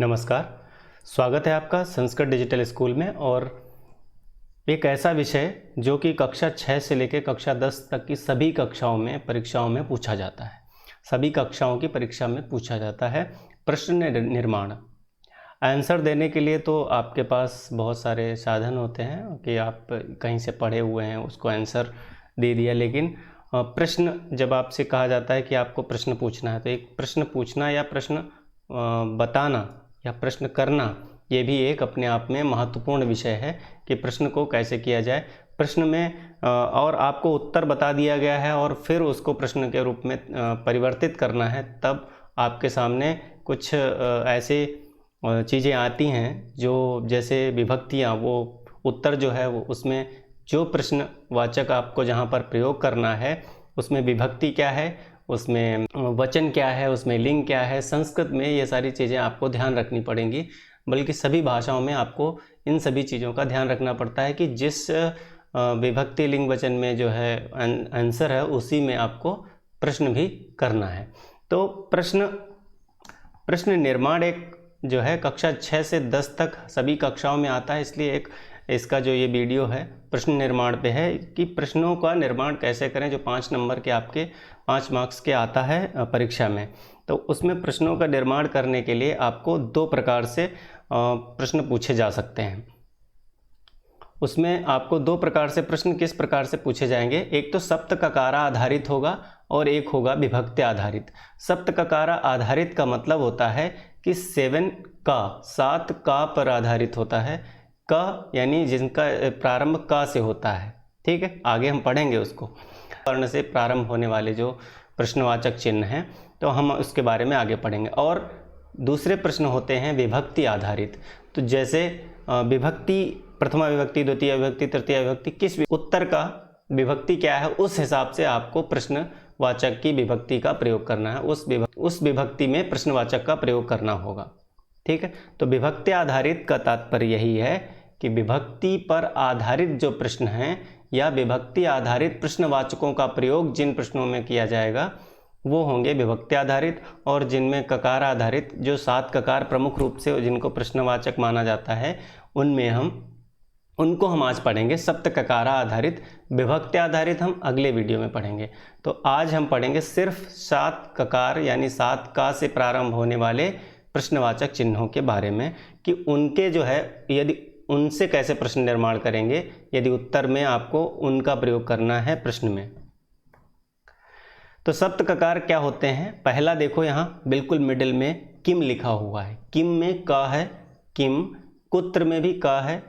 नमस्कार, स्वागत है आपका संस्कृत डिजिटल स्कूल में। और एक ऐसा विषय जो कि कक्षा 6 से लेकर कक्षा 10 तक की सभी कक्षाओं में परीक्षाओं में पूछा जाता है। सभी कक्षाओं की परीक्षा में पूछा जाता है प्रश्न निर्माण। आंसर देने के लिए तो आपके पास बहुत सारे साधन होते हैं कि आप कहीं से पढ़े हुए हैं, उसको आंसर दे दिया। लेकिन प्रश्न जब आपसे कहा जाता है कि आपको प्रश्न पूछना है, तो एक प्रश्न पूछना या प्रश्न बताना या प्रश्न करना, ये भी एक अपने आप में महत्वपूर्ण विषय है कि प्रश्न को कैसे किया जाए। प्रश्न में और आपको उत्तर बता दिया गया है और फिर उसको प्रश्न के रूप में परिवर्तित करना है, तब आपके सामने कुछ ऐसे चीज़ें आती हैं जो जैसे विभक्तियाँ, वो उत्तर जो है वो उसमें जो प्रश्नवाचक आपको जहाँ पर प्रयोग करना है उसमें विभक्ति क्या है, उसमें वचन क्या है, उसमें लिंग क्या है। संस्कृत में ये सारी चीज़ें आपको ध्यान रखनी पड़ेंगी, बल्कि सभी भाषाओं में आपको इन सभी चीज़ों का ध्यान रखना पड़ता है कि जिस विभक्ति लिंग वचन में जो है आंसर है उसी में आपको प्रश्न भी करना है। तो प्रश्न निर्माण एक जो है कक्षा 6 से 10 तक सभी कक्षाओं में आता है, इसलिए एक इसका जो ये वीडियो है प्रश्न निर्माण पे है कि प्रश्नों का निर्माण कैसे करें, जो 5 नंबर के आपके 5 मार्क्स के आता है परीक्षा में। तो उसमें प्रश्नों का निर्माण करने के लिए आपको 2 प्रकार से प्रश्न पूछे जा सकते हैं। उसमें आपको 2 प्रकार से प्रश्न किस प्रकार से पूछे जाएंगे, एक तो सप्त ककारा आधारित होगा और एक होगा विभक्ति आधारित। सप्त ककारा आधारित का मतलब होता है कि 7 का पर आधारित होता है। का यानी जिनका प्रारंभ का से होता है, ठीक है, आगे हम पढ़ेंगे उसको। वर्ण से प्रारंभ होने वाले जो प्रश्नवाचक चिन्ह हैं, तो हम उसके बारे में आगे पढ़ेंगे। और दूसरे प्रश्न होते हैं विभक्ति आधारित। तो जैसे विभक्ति, प्रथमा विभक्ति, द्वितीय विभक्ति, तृतीय विभक्ति, किस उत्तर का विभक्ति क्या है उस हिसाब से आपको प्रश्नवाचक की विभक्ति का प्रयोग करना है, उस विभक्ति में प्रश्नवाचक का प्रयोग करना होगा, ठीक है। तो विभक्ति आधारित का तात्पर्य यही है कि विभक्ति पर आधारित जो प्रश्न हैं या विभक्ति आधारित प्रश्नवाचकों का प्रयोग जिन प्रश्नों में किया जाएगा वो होंगे विभक्ति आधारित। और जिनमें ककार आधारित, जो 7 ककार प्रमुख रूप से जिनको प्रश्नवाचक माना जाता है, उनको हम आज पढ़ेंगे। सप्त ककारा आधारित, विभक्ति आधारित हम अगले वीडियो में पढ़ेंगे। तो आज हम पढ़ेंगे सिर्फ 7 ककार यानी 7 का से प्रारंभ होने वाले प्रश्नवाचक चिन्हों के बारे में कि उनके जो है, यदि उनसे कैसे प्रश्न निर्माण करेंगे यदि उत्तर में आपको उनका प्रयोग करना है प्रश्न में। तो सप्त ककार क्या होते हैं, पहला देखो यहाँ बिल्कुल मिडिल में किम लिखा हुआ है। किम में क है, किम, कुत्र में भी क है,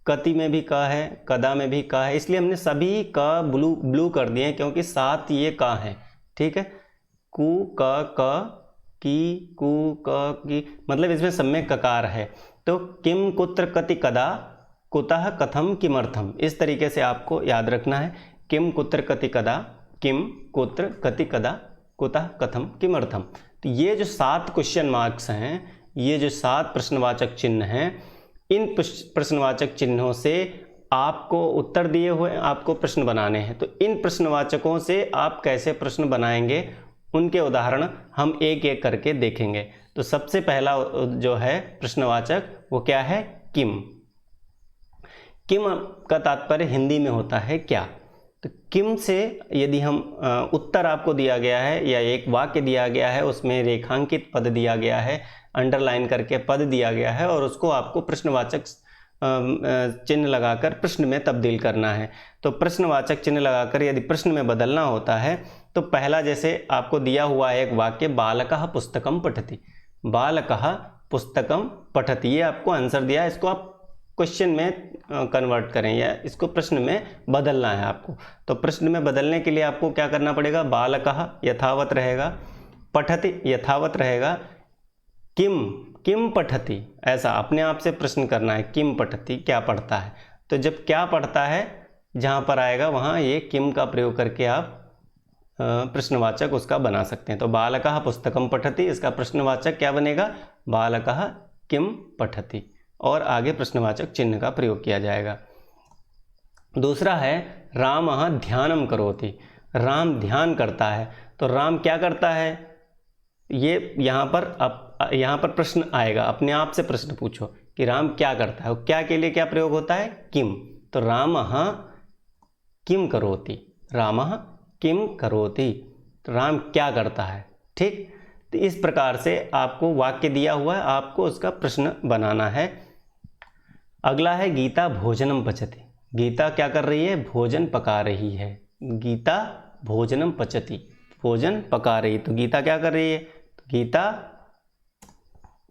कति में भी क है, कदा में भी क है। इसलिए हमने सभी का ब्लू कर दिए क्योंकि 7 ये क हैं, ठीक है। कु क की, कु क की, मतलब इसमें सब में ककार है। तो किम कुत्र कति कदा कुतः कथम किमर्थम, इस तरीके से आपको याद रखना है। किम कुत्र कति कदा, किम कुत्र कति कदा कुतः कथम किमर्थम। तो ये जो 7 क्वेश्चन मार्क्स हैं, ये जो 7 प्रश्नवाचक चिन्ह हैं, इन प्रश्नवाचक चिन्हों से आपको उत्तर दिए हुए आपको प्रश्न बनाने हैं। तो इन प्रश्नवाचकों से आप कैसे प्रश्न बनाएंगे उनके उदाहरण हम एक एक करके देखेंगे। तो सबसे पहला जो है प्रश्नवाचक वो क्या है, किम। किम का तात्पर्य हिंदी में होता है क्या। तो किम से यदि हम उत्तर आपको दिया गया है या एक वाक्य दिया गया है, उसमें रेखांकित पद दिया गया है, अंडरलाइन करके पद दिया गया है और उसको आपको प्रश्नवाचक चिन्ह लगाकर प्रश्न में तब्दील करना है। तो प्रश्नवाचक चिन्ह लगाकर यदि प्रश्न में बदलना होता है तो पहला, जैसे आपको दिया हुआ है एक वाक्य, बालकः पुस्तकं पठति, बालकः पुस्तकं पठति, ये आपको आंसर दिया है, इसको आप क्वेश्चन में कन्वर्ट करें या इसको प्रश्न में बदलना है आपको। तो प्रश्न में बदलने के लिए आपको क्या करना पड़ेगा, बालकः यथावत रहेगा, पठति यथावत रहेगा, किम पठति, ऐसा अपने आप से प्रश्न करना है, किम पठति क्या पढ़ता है। तो जब क्या पढ़ता है जहाँ पर आएगा वहाँ ये किम का प्रयोग करके आप प्रश्नवाचक उसका बना सकते हैं। तो बालकः पुस्तकं पठति, इसका प्रश्नवाचक क्या बनेगा, बालकः किम पठति, और आगे प्रश्नवाचक चिन्ह का प्रयोग किया जाएगा। दूसरा है रामः ध्यानं करोति, राम ध्यान करता है। तो राम क्या करता है, ये यहाँ पर यहाँ पर प्रश्न आएगा, अपने आप से प्रश्न पूछो कि राम क्या करता है, क्या के लिए क्या प्रयोग होता है, किम। तो रामः किम करोति, रामः किम करोति, तो राम क्या करता है। ठीक, तो इस प्रकार से आपको वाक्य दिया हुआ है, आपको उसका प्रश्न बनाना है। अगला है गीता भोजनम पचति। गीता क्या कर रही है, भोजन पका रही है। गीता भोजनम पचति, भोजन पका रही। तो गीता क्या कर रही है, गीता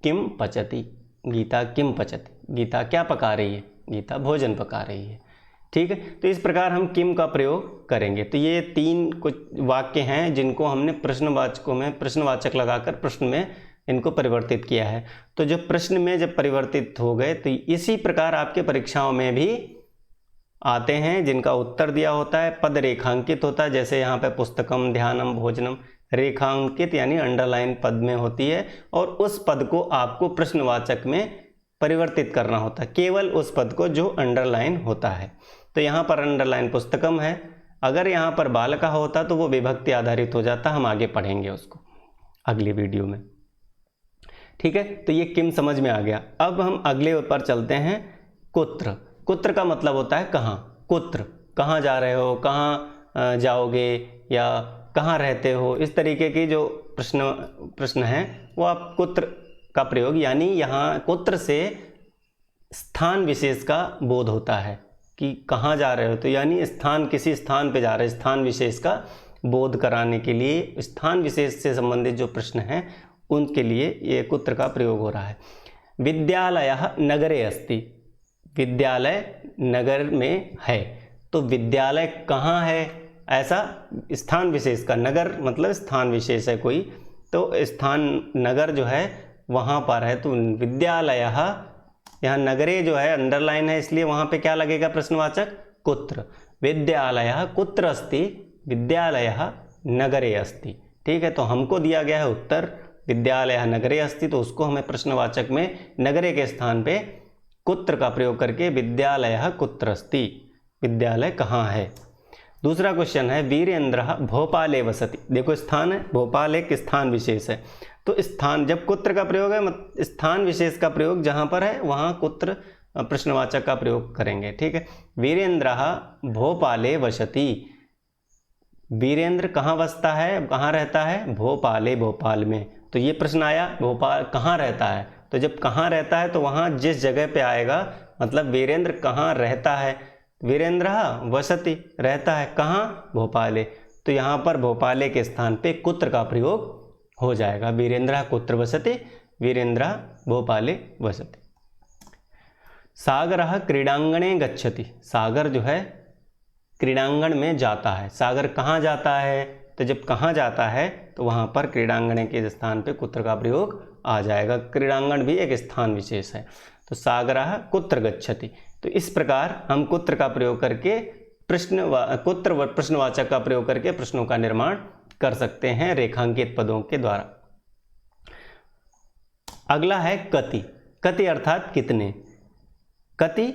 किम पचति, गीता किम पचति, गीता क्या पका रही है, गीता भोजन पका रही है। ठीक है, तो इस प्रकार हम किम का प्रयोग करेंगे। तो ये 3 कुछ वाक्य हैं जिनको हमने प्रश्नवाचकों में प्रश्नवाचक लगाकर प्रश्न में इनको परिवर्तित किया है। तो जब प्रश्न में जब परिवर्तित हो गए तो इसी प्रकार आपके परीक्षाओं में भी आते हैं, जिनका उत्तर दिया होता है, पद रेखांकित होता है। जैसे यहाँ पे पुस्तकम, ध्यानम, भोजनम, रेखांकित यानी अंडरलाइन पद में होती है, और उस पद को आपको प्रश्नवाचक में परिवर्तित करना होता है, केवल उस पद को जो अंडरलाइन होता है। तो यहाँ पर अंडरलाइन पुस्तकम है, अगर यहाँ पर बालका होता तो वो विभक्ति आधारित हो जाता। हम आगे पढ़ेंगे उसको अगली वीडियो में। ठीक है, तो ये किम समझ में आ गया। अब हम अगले ऊपर चलते हैं, कुत्र। कुत्र का मतलब होता है कहाँ। कुत्र, कहाँ जा रहे हो, कहाँ जाओगे, या कहाँ रहते हो, इस तरीके की जो प्रश्न है वो आप कुत्र का प्रयोग, यानी यहाँ कुत्र से स्थान विशेष का बोध होता है कि कहाँ जा रहे हो, तो यानी स्थान, किसी स्थान पे जा रहे हैं, स्थान विशेष का बोध कराने के लिए, स्थान विशेष से संबंधित जो प्रश्न हैं उनके लिए ये कुत्र का प्रयोग हो रहा है। विद्यालयः नगरे अस्ति, विद्यालय नगर में है, तो विद्यालय कहाँ है, ऐसा स्थान विशेष का, नगर मतलब स्थान विशेष है कोई, तो स्थान नगर जो है वहाँ पर है, तो विद्यालयः, यहाँ नगरे जो है अंडरलाइन है, इसलिए वहाँ पे क्या लगेगा प्रश्नवाचक, कुत्र। विद्यालयः कुत्र अस्ति, विद्यालयः नगरे अस्ति। ठीक है, तो हमको दिया गया है उत्तर विद्यालयः नगरे अस्ति, तो उसको हमें प्रश्नवाचक में नगरे के स्थान पे कुत्र का प्रयोग करके विद्यालयः कुत्र अस्ति, विद्यालय कहाँ है। दूसरा क्वेश्चन है, वीरेंद्रः भोपाले वसति। देखो स्थान है, भोपाल एक स्थान विशेष है, तो स्थान जब कुत्र का प्रयोग है, स्थान विशेष का प्रयोग जहाँ पर है वहाँ कुत्र प्रश्नवाचक का प्रयोग करेंगे। ठीक है, वीरेंद्रः भोपाले वसति, वीरेंद्र कहाँ बसता है, कहाँ रहता है, भोपाले, भोपाल में। तो ये प्रश्न आया, भोपाल कहाँ रहता है, तो जब कहाँ रहता है तो वहाँ जिस जगह पे आएगा, मतलब वीरेंद्र कहाँ रहता है, वीरेंद्रः वसति, रहता है कहाँ, भोपाले, तो यहाँ पर भोपाले के स्थान पे कुत्र का प्रयोग हो जाएगा। वीरेंद्रः कुत्र वसति, वीरेंद्रः भोपाले वसति। सागरः क्रीडांगणे गच्छति, सागर जो है क्रीडांगण में जाता है। सागर कहाँ जाता है, तो जब कहाँ जाता है तो वहाँ पर क्रीडांगण के स्थान पे कुत्र का प्रयोग आ जाएगा। क्रीडांगण भी एक स्थान विशेष है, तो सागरः कुत्र गच्छति। तो इस प्रकार हम कुत्र का प्रयोग करके कुत्र प्रश्नवाचक का प्रयोग करके प्रश्नों का निर्माण कर सकते हैं रेखांकित पदों के द्वारा। अगला है कति। कति अर्थात कितने। कति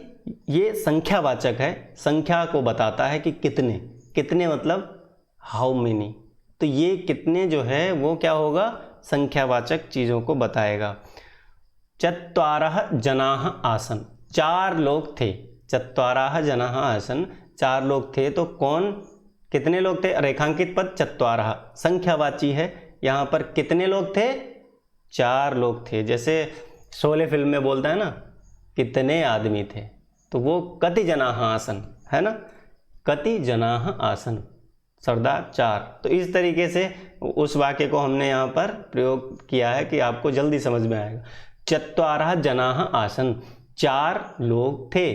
ये संख्यावाचक है, संख्या को बताता है कि कितने, कितने मतलब हाउ मेनी, तो ये कितने जो है वो क्या होगा, संख्यावाचक चीज़ों को बताएगा। चत्वारः जनाः आसन्, 4 लोग थे। चत्वारः जनाः आसन्, 4 लोग थे, तो कौन, कितने लोग थे, रेखांकित पद चत्वारः संख्यावाची है, यहाँ पर कितने लोग थे, 4 लोग थे। जैसे शोले फिल्म में बोलता है ना कितने आदमी थे, तो वो कति जनाः आसन् है ना, कति जनाः आसन्, सरदार 4। तो इस तरीके से उस वाक्य को हमने यहाँ पर प्रयोग किया है कि आपको जल्दी समझ में आएगा। चत्वारः जनाः आसन्, 4 लोग थे।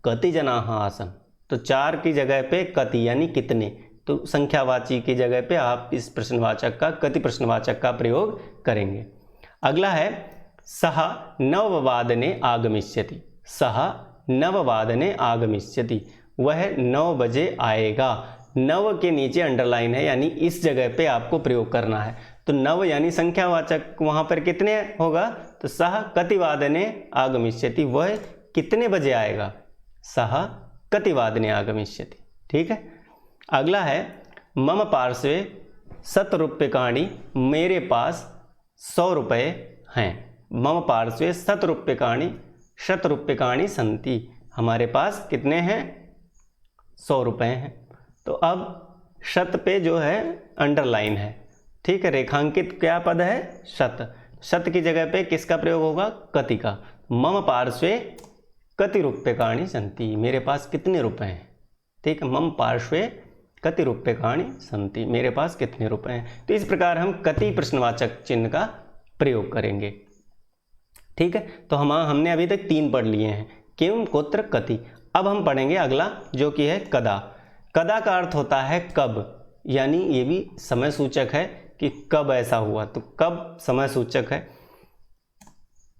कति जनाः आसन्, तो 4 की जगह पे कति यानी कितने, तो संख्यावाची की जगह पे आप इस प्रश्नवाचक का, कति प्रश्नवाचक का प्रयोग करेंगे। अगला है सः नववादने आगमिष्यति। सः नववादने आगमिष्यति, वह 9 बजे आएगा। 9 के नीचे अंडरलाइन है, यानी इस जगह पे आपको प्रयोग करना है। तो 9 यानी संख्यावाचक, वहाँ पर कितने होगा, तो सः कतिवादने आगमिष्यति, वह कितने बजे आएगा, सः कतिवादने आगमिष्यति। ठीक है, अगला है मम पार्श्वे 100 रूप्यकाणि, मेरे पास 100 रुपये हैं। मम पार्श्वे शतरूप्यकाणि सन्ति। हमारे पास कितने हैं? 100 रुपये हैं। तो अब शत पे जो है अंडरलाइन है, ठीक है, रेखांकित क्या पद है? शत। शत की जगह पे किसका प्रयोग होगा? कति का। मम पार्श्वे कति रूप्यकाणि सन्ति। मेरे पास कितने रुपए हैं? ठीक है, मम पार्श्वे कति रूप्यकाणि सन्ति। मेरे पास कितने रुपए हैं? तो इस प्रकार हम कति प्रश्नवाचक चिन्ह का प्रयोग करेंगे। ठीक है, तो हमने अभी तक 3 पढ़ लिए हैं, किम, कुत्र, कति। अब हम पढ़ेंगे अगला जो कि है कदा। कदा का अर्थ होता है कब, यानी ये भी समय सूचक है कि कब ऐसा हुआ, तो कब समय सूचक है।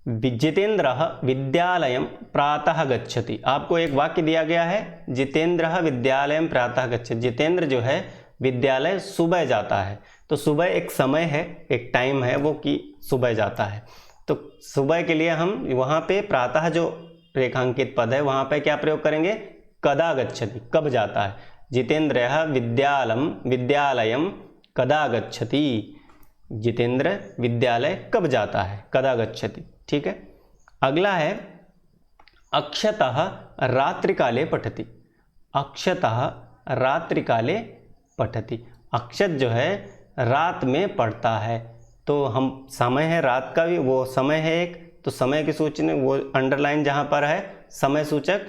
जितेंद्रः विद्यालयं प्रातः गच्छति। आपको एक वाक्य दिया गया है, जितेंद्रः विद्यालयं प्रातः गच्छति। जितेंद्र जो है विद्यालय सुबह जाता है। तो सुबह एक समय है, एक टाइम है वो कि सुबह जाता है। तो सुबह के लिए हम वहाँ पे प्रातः जो रेखांकित पद है वहाँ पे क्या प्रयोग करेंगे? कदा गच्छति, कब जाता है। जितेंद्रः विद्यालयं कदा गच्छति। जितेंद्र विद्यालय कब जाता है? कदा गच्छति। ठीक है, अगला है अक्षतः रात्रिकाले पठति। अक्षतः रात्रिकाले पठति। अक्षत जो है रात में पढ़ता है। तो हम समय है रात का भी, वो समय है एक, तो समय की सूचना वो अंडरलाइन जहाँ पर है समय सूचक,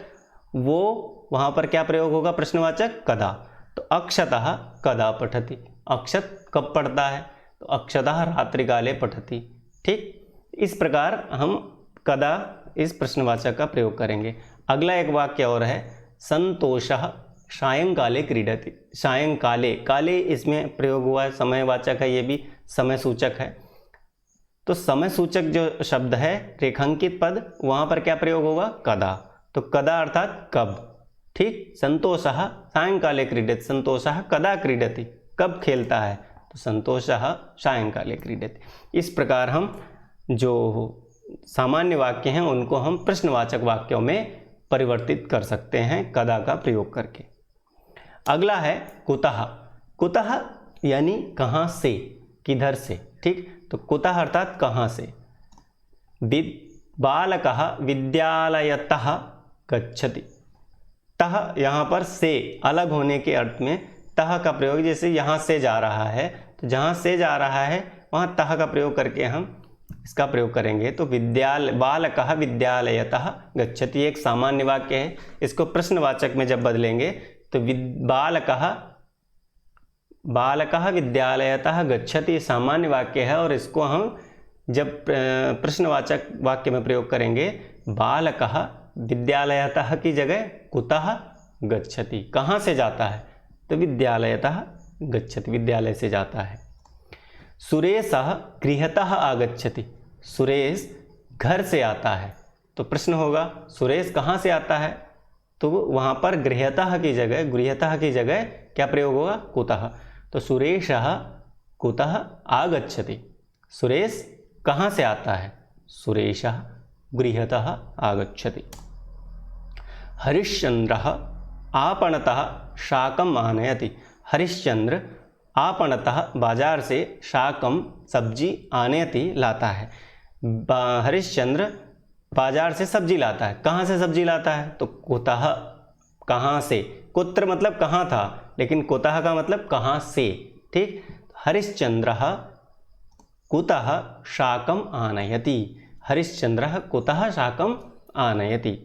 वो वहाँ पर क्या प्रयोग होगा? प्रश्नवाचक कदा। तो अक्षतः कदा पठति। अक्षत कब पढ़ता है? तो अक्षतः रात्रिकाले पठति। ठीक, इस प्रकार हम कदा इस प्रश्नवाचक का प्रयोग करेंगे। अगला एक वाक्य और है, संतोषः सायंकाले क्रीडति। सायंकाले, काले इसमें प्रयोग हुआ है, समयवाचक है, ये भी समय सूचक है। तो समय सूचक जो शब्द है रेखांकित पद, वहाँ पर क्या प्रयोग होगा? कदा। तो कदा अर्थात कब। ठीक, संतोषः सायंकाले क्रीडति। संतोषः कदा क्रीडति, कब खेलता है? तो संतोषः सायंकाले क्रीडति। इस प्रकार हम जो सामान्य वाक्य हैं उनको हम प्रश्नवाचक वाक्यों में परिवर्तित कर सकते हैं कदा का प्रयोग करके। अगला है कुतः। कुतः यानी कहाँ से, किधर से। ठीक, तो कुतः अर्थात कहाँ से। बालकः विद्यालयतः गच्छति। तः यहाँ पर से अलग होने के अर्थ में तः का प्रयोग, जैसे यहाँ से जा रहा है तो जहाँ से जा रहा है वहाँ तः का प्रयोग करके हम इसका प्रयोग करेंगे। तो बालकः विद्यालयतः गच्छति एक सामान्य वाक्य है। इसको प्रश्नवाचक में जब बदलेंगे तो बालकः विद्यालयतः गच्छति सामान्य वाक्य है, और इसको हम जब प्रश्नवाचक वाक्य में प्रयोग करेंगे बालकः विद्यालयतः की जगह कुतः गच्छति। कहाँ से जाता है? तो विद्यालयतः गच्छति, विद्यालय से जाता है। सुरेशः गृहतः आगच्छति। सुरेश घर से आता है। तो प्रश्न होगा सुरेश कहाँ से आता है? तो वहाँ पर गृहतः की जगह क्या प्रयोग होगा? कुतः। तो सुरेशः कुतः आगच्छति। सुरेश कहाँ से आता है? सुरेशः गृहतः आगच्छति। हरिश्चंद्रः आपणतः शाकम् आनयति। हरिश्चंद्र आपणतः बाजार से शाकम सब्जी आनयति लाता है। हरिश्चंद्र बाजार से सब्जी लाता है। कहाँ से सब्जी लाता है? तो कुतः, कहाँ से। कुत्र मतलब कहाँ था, लेकिन कुतः का मतलब कहाँ से। ठीक, हरिश्चंद्रः कुतः शाकम आनयति। हरिश्चंद्रः कुतः शाकम आनयति।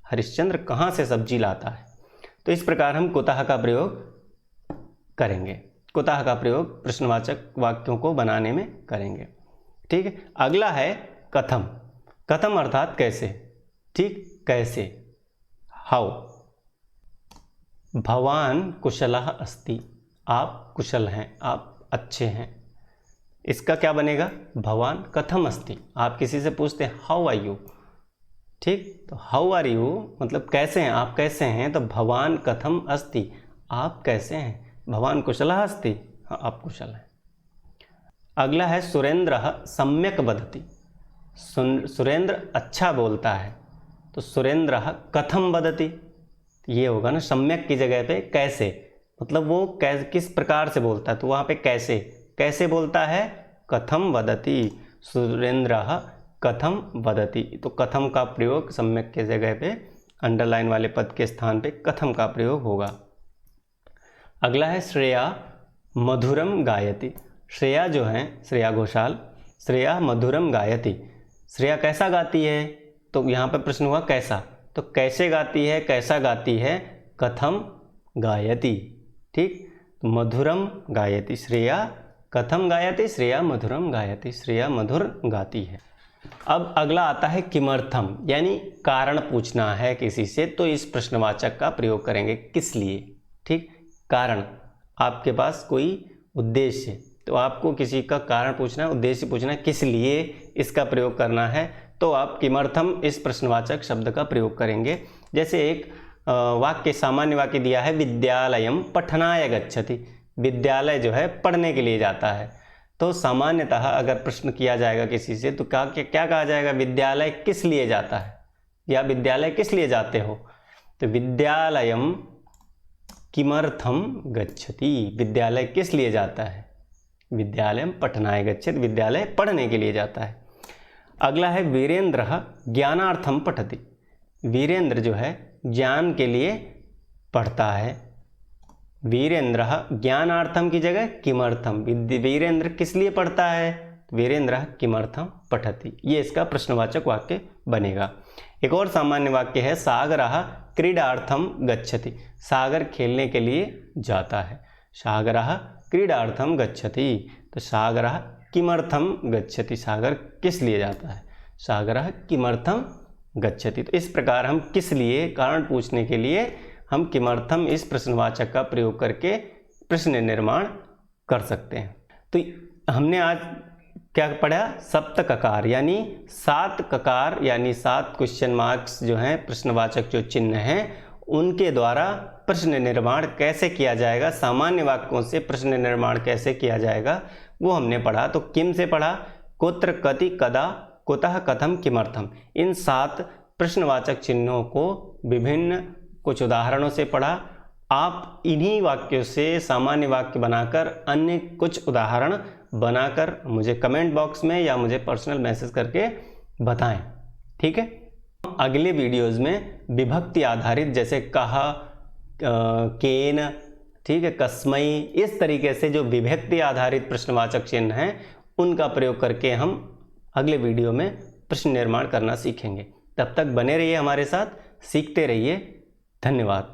हरिश्चंद्र कहाँ से सब्जी लाता है। तो इस प्रकार हम कुतः का प्रयोग करेंगे। कुतः का प्रयोग प्रश्नवाचक वाक्यों को बनाने में करेंगे। ठीक है, अगला है कथम। कथम अर्थात कैसे। ठीक, कैसे, हाउ। भवान कुशलः अस्ति। आप कुशल हैं, आप अच्छे हैं। इसका क्या बनेगा? भवान कथम अस्ति। आप किसी से पूछते हैं हाउ आर यू। ठीक, तो हाउ आर यू मतलब कैसे हैं, आप कैसे हैं। तो भवान कथम अस्ति, आप कैसे हैं। भवान कुशलः अस्ति, हाँ आप कुशल हैं। अगला है सुरेंद्रः सम्यक वदति। सुरेंद्र अच्छा बोलता है। तो सुरेंद्रः कथम वदति, ये होगा ना सम्यक की जगह पे कैसे, मतलब वो किस प्रकार से बोलता है। तो वहाँ पे कैसे बोलता है? कथम वदति। सुरेंद्रः कथम वदति। तो कथम का प्रयोग सम्यक के जगह पे अंडरलाइन वाले पद के स्थान पे कथम का प्रयोग होगा। अगला है श्रेया मधुरम गायति। श्रेया जो है श्रेया घोषाल, श्रेया मधुरम गायति। श्रेया कैसा गाती है? तो यहाँ पे प्रश्न हुआ कैसा, तो कैसे गाती है, कैसा गाती है, कथम गायति। ठीक, तो मधुरम गायति, श्रेया कथम गायति, श्रेया मधुरम गायति, श्रेया मधुर गाती है। अब अगला आता है किमर्थम, यानी कारण पूछना है किसी से, तो इस प्रश्नवाचक का प्रयोग करेंगे किस लिए। ठीक, कारण, आपके पास कोई उद्देश्य है तो आपको किसी का कारण पूछना है, उद्देश्य पूछना है, किस लिए इसका प्रयोग करना है, तो आप किमर्थम इस प्रश्नवाचक शब्द का प्रयोग करेंगे। जैसे एक वाक्य, सामान्य वाक्य दिया है, विद्यालयम पठनाय गच्छति। विद्यालय जो है पढ़ने के लिए जाता है। तो सामान्यतः अगर प्रश्न किया जाएगा किसी से तो क्या कहा जाएगा, विद्यालय किस लिए जाता है या विद्यालय किस लिए जाते हो। तो विद्यालयम किमर्थम गच्छति, विद्यालय किस लिए जाता है, विद्यालयम पठनाय गच्छति, विद्यालय पढ़ने के लिए जाता है। अगला है वीरेंद्रः ज्ञानार्थम पठति। वीरेंद्र जो है ज्ञान के लिए पढ़ता है। वीरेंद्रः ज्ञानार्थम की जगह किमर्थम, वीरेंद्र किस लिए पढ़ता है, वीरेंद्रः किमर्थम पठति। ये इसका प्रश्नवाचक वाक्य बनेगा। एक और सामान्य वाक्य है, सागरः क्रीडार्थम गच्छति। सागर खेलने के लिए जाता है। सागरः क्रीडार्थम गच्छति, तो सागरः किमर्थम गच्छति, सागर किस लिए जाता है, सागरः किमर्थम गच्छति। तो इस प्रकार हम किस लिए, कारण पूछने के लिए हम किमर्थम इस प्रश्नवाचक का प्रयोग करके प्रश्न निर्माण कर सकते हैं। तो हमने आज क्या पढ़ा, सप्त ककार यानी 7 ककार यानी 7 क्वेश्चन मार्क्स जो हैं, प्रश्नवाचक जो चिन्ह हैं, उनके द्वारा प्रश्न निर्माण कैसे किया जाएगा, सामान्य वाक्यों से प्रश्न निर्माण कैसे किया जाएगा वो हमने पढ़ा। तो किम से पढ़ा, कुत्र कति कदा कुतः कथम किमर्थम। इन 7 प्रश्नवाचक चिन्हों को विभिन्न कुछ उदाहरणों से पढ़ा। आप इन्हीं वाक्यों से सामान्य वाक्य बनाकर अन्य कुछ उदाहरण बनाकर मुझे कमेंट बॉक्स में या मुझे पर्सनल मैसेज करके बताएं। ठीक है, अगले वीडियोज़ में विभक्ति आधारित जैसे कहा, केन, ठीक है, कस्मई, इस तरीके से जो विभक्ति आधारित प्रश्नवाचक चिन्ह हैं उनका प्रयोग करके हम अगले वीडियो में प्रश्न निर्माण करना सीखेंगे। तब तक बने रहिए हमारे साथ, सीखते रहिए। धन्यवाद।